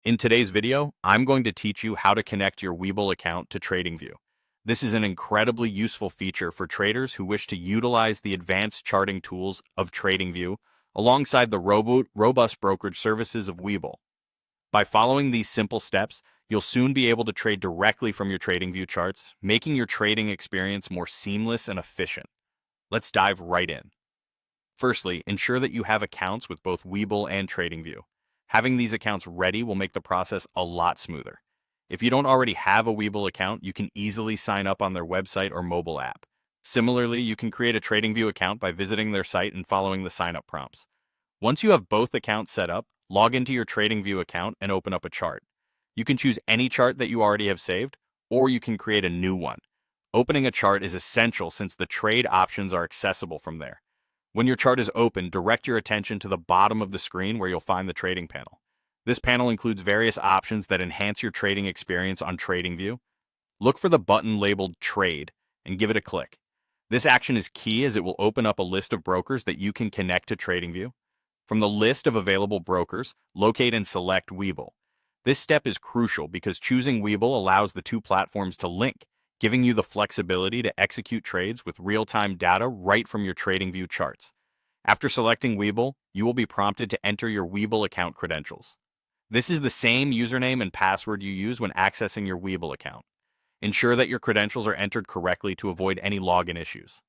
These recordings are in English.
In today's video, I'm going to teach you how to connect your Webull account to TradingView. This is an incredibly useful feature for traders who wish to utilize the advanced charting tools of TradingView alongside the robust brokerage services of Webull. By following these simple steps, you'll soon be able to trade directly from your TradingView charts, making your trading experience more seamless and efficient. Let's dive right in. Firstly, ensure that you have accounts with both Webull and TradingView. Having these accounts ready will make the process a lot smoother. If you don't already have a Webull account, you can easily sign up on their website or mobile app. Similarly, you can create a TradingView account by visiting their site and following the sign-up prompts. Once you have both accounts set up, log into your TradingView account and open up a chart. You can choose any chart that you already have saved, or you can create a new one. Opening a chart is essential since the trade options are accessible from there. When your chart is open, direct your attention to the bottom of the screen where you'll find the trading panel. This panel includes various options that enhance your trading experience on TradingView. Look for the button labeled Trade and give it a click. This action is key as it will open up a list of brokers that you can connect to TradingView. From the list of available brokers, locate and select Webull. This step is crucial because choosing Webull allows the two platforms to link, giving you the flexibility to execute trades with real-time data right from your TradingView charts. After selecting Webull, you will be prompted to enter your Webull account credentials. This is the same username and password you use when accessing your Webull account. Ensure that your credentials are entered correctly to avoid any login issues.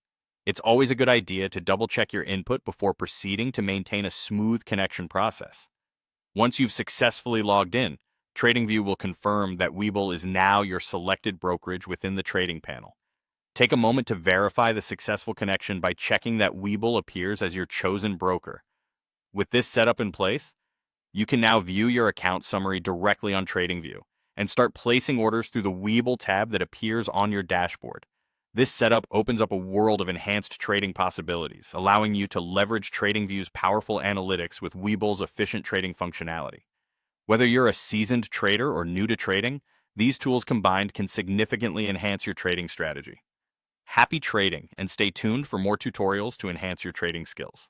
It's always a good idea to double-check your input before proceeding to maintain a smooth connection process. Once you've successfully logged in, TradingView will confirm that Webull is now your selected brokerage within the trading panel. Take a moment to verify the successful connection by checking that Webull appears as your chosen broker. With this setup in place, you can now view your account summary directly on TradingView and start placing orders through the Webull tab that appears on your dashboard. This setup opens up a world of enhanced trading possibilities, allowing you to leverage TradingView's powerful analytics with Webull's efficient trading functionality. Whether you're a seasoned trader or new to trading, these tools combined can significantly enhance your trading strategy. Happy trading, and stay tuned for more tutorials to enhance your trading skills.